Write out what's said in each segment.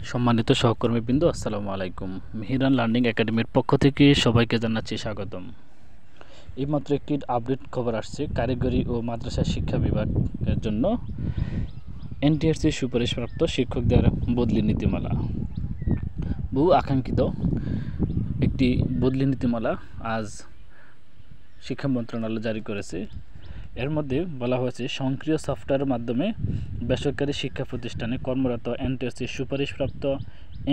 সম্মানিত সহকর্মীবৃন্দ, আসসালামু আলাইকুম। মিহিরান লার্নিং একাডেমির পক্ষ থেকে সবাইকে জানাচ্ছি স্বাগতম। এইমাত্র একটি আপডেট খবর আসছে, কারিগরি ও মাদ্রাসা শিক্ষা বিভাগের জন্য এনটিআরসি সুপারিশপ্রাপ্ত শিক্ষকদের বদলি নীতিমালা। বহু আকাঙ্ক্ষিত একটি বদলি নীতিমালা আজ শিক্ষা মন্ত্রণালয় জারি করেছে। এর মধ্যে বলা হয়েছে, স্বয়ংক্রিয় সফটওয়্যারের মাধ্যমে বেসরকারি শিক্ষা প্রতিষ্ঠানে কর্মরত এনটিআরসি সুপারিশপ্রাপ্ত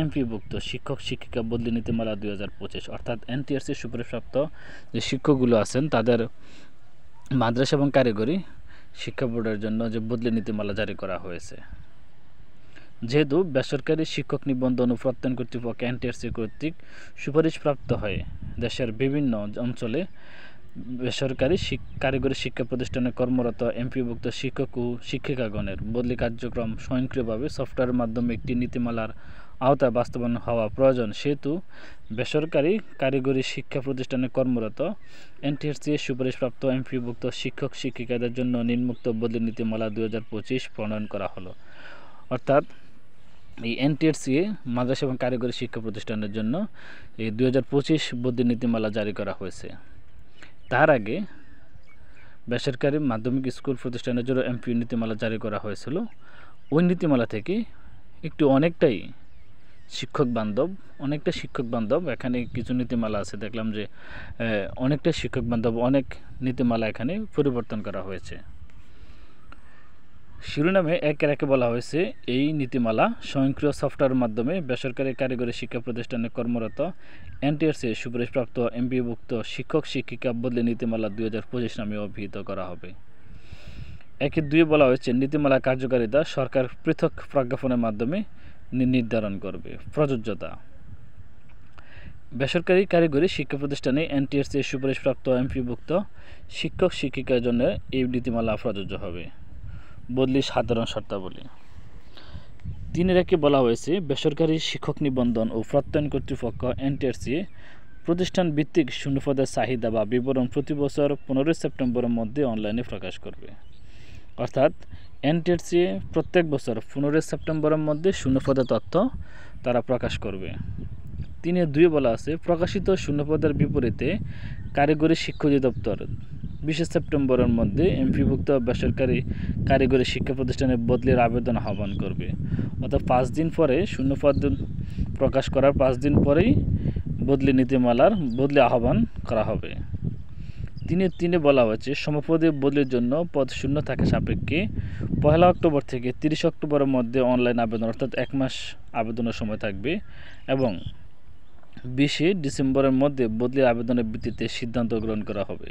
এমপিভুক্ত শিক্ষক শিক্ষিকা বদলি নীতিমালা 2025, অর্থাৎ এনটিআরসি সুপারিশপ্রাপ্ত যে শিক্ষকগুলো আছেন তাদের মাদ্রাসা এবং কারিগরি শিক্ষা বোর্ডের জন্য যে বদলি নীতিমালা জারি করা হয়েছে। যেহেতু বেসরকারি শিক্ষক নিবন্ধন ও প্রত্যয়ন কর্তৃপক্ষ এনটিআরসি কর্তৃক সুপারিশপ্রাপ্ত হয়ে দেশের বিভিন্ন অঞ্চলে বেসরকারি কারিগরি শিক্ষা প্রতিষ্ঠানে কর্মরত এমপিভুক্ত শিক্ষক ও শিক্ষিকাগণের বদলি কার্যক্রম স্বয়ংক্রিয়ভাবে সফটওয়্যারের মাধ্যমে একটি নীতিমালার আওতায় বাস্তবায়ন হওয়া প্রয়োজন, সেহেতু বেসরকারি কারিগরি শিক্ষা প্রতিষ্ঠানে কর্মরত এনটিআরসি সুপারিশপ্রাপ্ত এমপিভুক্ত শিক্ষক শিক্ষিকাদের জন্য নিম্নোক্ত বদলি নীতিমালা 2025 প্রণয়ন করা হলো। অর্থাৎ এই এনটিআরসি মাদ্রাসা এবং কারিগরি শিক্ষা প্রতিষ্ঠানের জন্য এই 2025 বদলি নীতিমালা জারি করা হয়েছে। তার আগে বেসরকারি মাধ্যমিক স্কুল প্রতিষ্ঠানের জন্য এমপি নীতিমালা জারি করা হয়েছিল। ওই নীতিমালা থেকে একটু অনেকটাই শিক্ষক বান্ধব এখানে কিছু নীতিমালা আছে, দেখলাম যে অনেকটা শিক্ষক বান্ধব অনেক নীতিমালা এখানে পরিবর্তন করা হয়েছে। শিরোনামে একের একে বলা হয়েছে, এই নীতিমালা স্বয়ংক্রিয় সফটওয়্যারের মাধ্যমে বেসরকারি কারিগরি শিক্ষা প্রতিষ্ঠানে কর্মরত এনটিআরসি সুপারিশপ্রাপ্ত এমপিভুক্ত শিক্ষক শিক্ষিকা বদলি নীতিমালা 2025 নামে অভিহিত করা হবে। একে 2 বলা হয়েছে, নীতিমালা কার্যকারিতা সরকার পৃথক প্রজ্ঞাপনের মাধ্যমে নির্ধারণ করবে। প্রযোজ্যতা: বেসরকারি কারিগরি শিক্ষা প্রতিষ্ঠানে এনটিআরসি সুপারিশপ্রাপ্ত এমপিভুক্ত শিক্ষক শিক্ষিকার জন্য এই নীতিমালা প্রযোজ্য হবে। বদলি সাধারণ শর্তাবলী: 3-এর 1-এ বলা হয়েছে, বেসরকারি শিক্ষক নিবন্ধন ও প্রত্যয়ন কর্তৃপক্ষ এনটিআরসি প্রতিষ্ঠান ভিত্তিক শূন্যপদের চাহিদা বা বিবরণ প্রতি বছর 15 সেপ্টেম্বরের মধ্যে অনলাইনে প্রকাশ করবে। অর্থাৎ এনটিআরসি প্রত্যেক বছর 15 সেপ্টেম্বরের মধ্যে শূন্যপদের তথ্য তারা প্রকাশ করবে। 3-এর 2-এ বলা আছে, প্রকাশিত শূন্যপদের বিপরীতে কারিগরি শিক্ষা অধিদপ্তর 20 সেপ্টেম্বরের মধ্যে এমপিভুক্ত বেসরকারি কারিগরি শিক্ষা প্রতিষ্ঠানে বদলির আবেদন আহ্বান করবে। অর্থাৎ 5 দিন পরে শূন্যপদ প্রকাশ করার 5 দিন পরেই বদলি নীতিমালার বদলি আহ্বান করা হবে। 3-এ বলা হয়েছে, সমপদে বদলির জন্য পদ শূন্য থাকা সাপেক্ষে 1 অক্টোবর থেকে 30 অক্টোবরের মধ্যে অনলাইন আবেদন, অর্থাৎ 1 মাস আবেদনের সময় থাকবে, এবং 20 ডিসেম্বরের মধ্যে বদলির আবেদনের ভিত্তিতে সিদ্ধান্ত গ্রহণ করা হবে।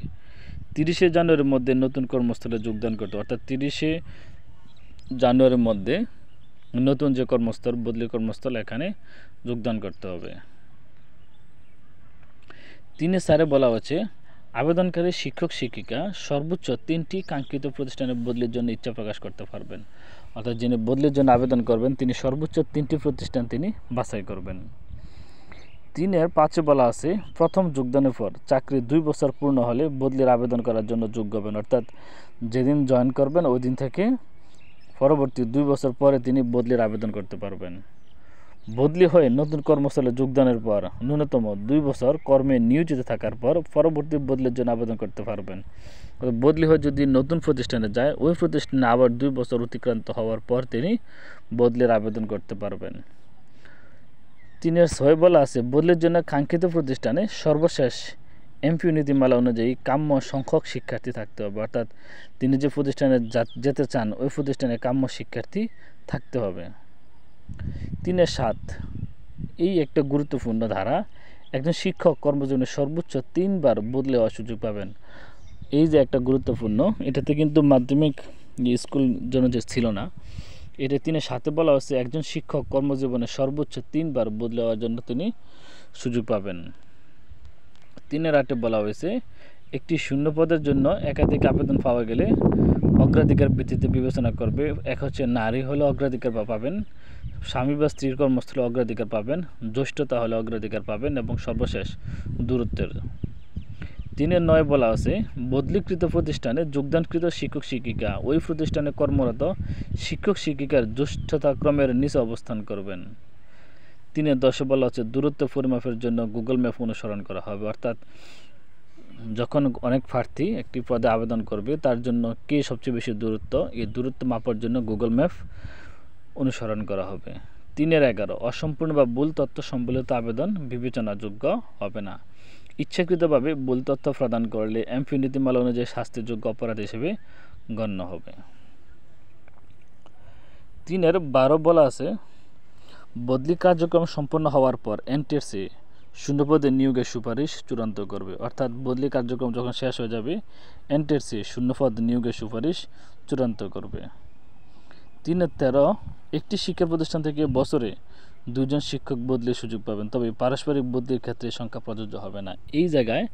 30 জানুয়ারির মধ্যে নতুন কর্মস্থলে যোগদান করতে, অর্থাৎ 30 জানুয়ারির মধ্যে নতুন যে কর্মস্থল বদলি কর্মস্থল এখানে যোগদান করতে হবে। 3-এ বলা হয়েছে, আবেদনকারী শিক্ষক শিক্ষিকা সর্বোচ্চ 3টি কাঙ্ক্ষিত প্রতিষ্ঠানে বদলির জন্য ইচ্ছা প্রকাশ করতে পারবেন। অর্থাৎ যিনি বদলির জন্য আবেদন করবেন তিনি সর্বোচ্চ 3টি প্রতিষ্ঠান তিনি বাছাই করবেন। 3-এর 5-এ বলা আছে, প্রথম যোগদানের পর চাকরি 2 বছর পূর্ণ হলে বদলির আবেদন করার জন্য যোগ্য হবেন। অর্থাৎ যেদিন জয়েন করবেন ওই দিন থেকে পরবর্তী 2 বছর পরে তিনি বদলির আবেদন করতে পারবেন। বদলি হয়ে নতুন কর্মস্থলে যোগদানের পর ন্যূনতম 2 বছর কর্মে নিয়োজিত থাকার পর পরবর্তী বদলির জন্য আবেদন করতে পারবেন। বদলি হয়ে যদি নতুন প্রতিষ্ঠানে যায়, ওই প্রতিষ্ঠানে আবার 2 বছর অতিক্রান্ত হওয়ার পর তিনি বদলির আবেদন করতে পারবেন। 3-এর 6-এ বলা আছে, বদলির জন্য কাঙ্ক্ষিত প্রতিষ্ঠানে সর্বশেষ এমপিও নীতিমালা অনুযায়ী কাম্য সংখ্যক শিক্ষার্থী থাকতে হবে। অর্থাৎ তিনি যে প্রতিষ্ঠানে যেতে চান ওই প্রতিষ্ঠানে কাম্য শিক্ষার্থী থাকতে হবে। 3-এর 7 এই একটা গুরুত্বপূর্ণ ধারা, একজন শিক্ষক কর্মজীবনে সর্বোচ্চ 3 বার বদলে হওয়ার সুযোগ পাবেন। এই যে একটা গুরুত্বপূর্ণ, এটাতে কিন্তু মাধ্যমিক স্কুল জন্য যে ছিল না, এটা 3-এর 7-এ বলা হচ্ছে, একজন শিক্ষক কর্মজীবনে সর্বোচ্চ 3 বার বদলে হওয়ার জন্য তিনি সুযোগ পাবেন। 3-এর 8-এ বলা হয়েছে, একটি শূন্য পদের জন্য একাধিক আবেদন পাওয়া গেলে অগ্রাধিকার ভিত্তিতে বিবেচনা করবে। এক হচ্ছে নারী হলে অগ্রাধিকার পাবেন, স্বামী বা স্ত্রীর কর্মস্থলে অগ্রাধিকার পাবেন, জ্যেষ্ঠতা হলে অগ্রাধিকার পাবেন, এবং সর্বশেষ দূরত্বের। 3-এর 9 বলা আছে, বদলিকৃত প্রতিষ্ঠানে যোগদানকৃত শিক্ষক শিক্ষিকা ওই প্রতিষ্ঠানে কর্মরত শিক্ষক শিক্ষিকার জ্যেষ্ঠতা ক্রমের নিচে অবস্থান করবেন। 3-10 বলা হচ্ছে দূরত্ব পরিমাপের জন্য গুগল ম্যাপ অনুসরণ করা হবে। অর্থাৎ যখন অনেক প্রার্থী একটি পদে আবেদন করবে তার জন্য কে সবচেয়ে বেশি দূরত্ব, এই দূরত্ব মাপার জন্য গুগল ম্যাপ অনুসরণ করা হবে। 3-11 অসম্পূর্ণ বা ভুল তথ্য সম্বলিত আবেদন বিবেচনাযোগ্য হবে না। ইচ্ছাকৃতভাবে ভুল তথ্য প্রদান করলে এমপি নীতিমালা অনুযায়ী শাস্তিযোগ্য অপরাধ হিসেবে গণ্য হবে। 3-12 বলা আছে বদলি কার্যক্রম সম্পন্ন হওয়ার পর এনটিআরসি শূন্যপদে নিয়োগের সুপারিশ চূড়ান্ত করবে। অর্থাৎ বদলি কার্যক্রম যখন শেষ হয়ে যাবে এনটিআরসি শূন্যপদ নিয়োগের সুপারিশ চূড়ান্ত করবে। 3-13 একটি শিক্ষা প্রতিষ্ঠান থেকে বছরে 2 জন শিক্ষক বদলির সুযোগ পাবেন, তবে পারস্পরিক বদলির ক্ষেত্রে সংখ্যা প্রযোজ্য হবে না। এই জায়গায়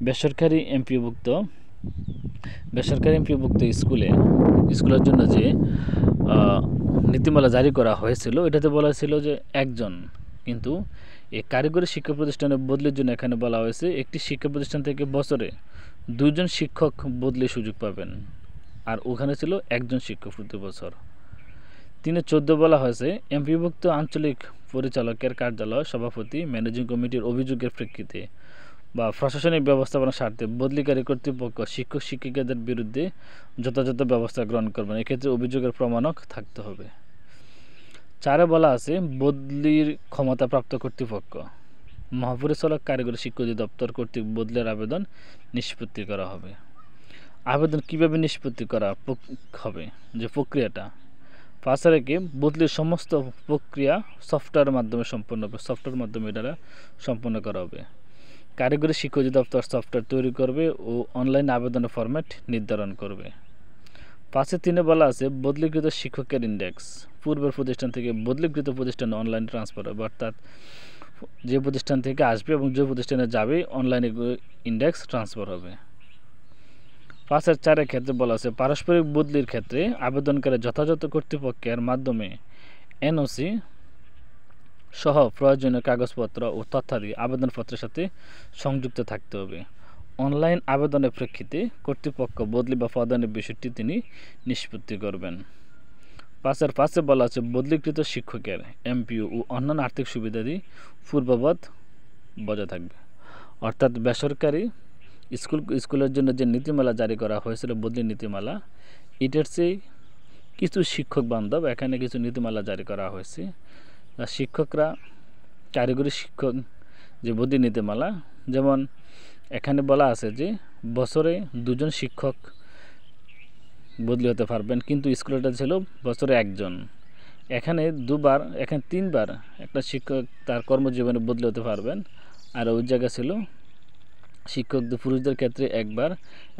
বেসরকারি এমপিওভুক্ত স্কুলের জন্য যে নীতিমালা জারি করা হয়েছিল এটাতে বলা হয়েছিল যে একজন, কিন্তু এই কারিগরি শিক্ষা প্রতিষ্ঠানে বদলির জন্য এখানে বলা হয়েছে একটি শিক্ষা প্রতিষ্ঠান থেকে বছরে 2 জন শিক্ষক বদলির সুযোগ পাবেন, আর ওখানে ছিল একজন শিক্ষক প্রতি বছর। 3-14 বলা হয়েছে এমপিভুক্ত আঞ্চলিক পরিচালকের কার্যালয় সভাপতি ম্যানেজিং কমিটির অভিযোগের প্রেক্ষিতে বা প্রশাসনিক ব্যবস্থাপনার স্বার্থে বদলিকারী কর্তৃপক্ষ শিক্ষক শিক্ষিকাদের বিরুদ্ধে যথাযথ ব্যবস্থা গ্রহণ করবেন, এক্ষেত্রে অভিযোগের প্রমাণক থাকতে হবে। 4 বলা আছে বদলির ক্ষমতাপ্রাপ্ত কর্তৃপক্ষ মহাপরিচালক কারিগরি শিক্ষা অধিদপ্তর কর্তৃক বদলির আবেদন নিষ্পত্তি করা হবে। আবেদন কিভাবে নিষ্পত্তি করা হবে, যে প্রক্রিয়াটা 5 তারিখে বদলির সমস্ত প্রক্রিয়া সফটওয়্যারের মাধ্যমে সম্পন্ন হবে, সফটওয়্যারের মাধ্যমে এটা সম্পন্ন করা হবে। কারিগরি শিক্ষা অধিদপ্তর সফটওয়্যার তৈরি করবে ও অনলাইন আবেদনের ফরম্যাট নির্ধারণ করবে। 5-3 বলা আছে বদলিকৃত শিক্ষকের ইন্ডেক্স পূর্বের প্রতিষ্ঠান থেকে বদলিকৃত প্রতিষ্ঠানে অনলাইন ট্রান্সফার হবে, অর্থাৎ যে প্রতিষ্ঠান থেকে আসবে এবং যে প্রতিষ্ঠানে যাবে অনলাইনে ইন্ডেক্স ট্রান্সফার হবে। 5-4 ক্ষেত্রে বলা আছে পারস্পরিক বদলির ক্ষেত্রে আবেদনকারী যথাযথ কর্তৃপক্ষের মাধ্যমে এনওসি সহ প্রয়োজনীয় কাগজপত্র ও তথ্যাদি আবেদনপত্রের সাথে সংযুক্ত থাকতে হবে। অনলাইন আবেদনের প্রেক্ষিতে কর্তৃপক্ষ বদলি বা পদায়নের বিষয়টি তিনি নিষ্পত্তি করবেন। 5-5 বলা আছে বদলিকৃত শিক্ষকের এমপিও ও অন্যান্য আর্থিক সুবিধাদি পূর্ববৎ বজায় থাকবে। অর্থাৎ বেসরকারি স্কুলের জন্য যে নীতিমালা জারি করা হয়েছিল বদলি নীতিমালা, এটার চেয়ে কিছু শিক্ষক বান্ধব এখানে কিছু নীতিমালা জারি করা হয়েছে। শিক্ষকরা কারিগরি শিক্ষক যে বদলি নীতিমালা, যেমন এখানে বলা আছে যে বছরে 2 জন শিক্ষক বদলি হতে পারবেন, কিন্তু স্কুলেটা ছিল বছরে 1 জন। এখানে 2বার, এখানে 3বার একটা শিক্ষক তার কর্মজীবনে বদলি হতে পারবেন, আর ওই জায়গা ছিল শিক্ষকদের পুরুষদের ক্ষেত্রে 1বার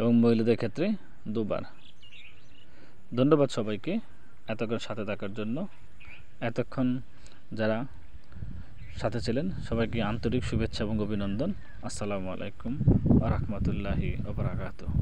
এবং মহিলাদের ক্ষেত্রে 2বার। ধন্যবাদ সবাইকে এতক্ষণ সাথে থাকার জন্য। এতক্ষণ যারা সাথে ছিলেন সবাইকে আন্তরিক শুভেচ্ছা এবং অভিনন্দন। আসসালামু আলাইকুম ওয়া রাহমাতুল্লাহি ওয়া বারাকাতুহু।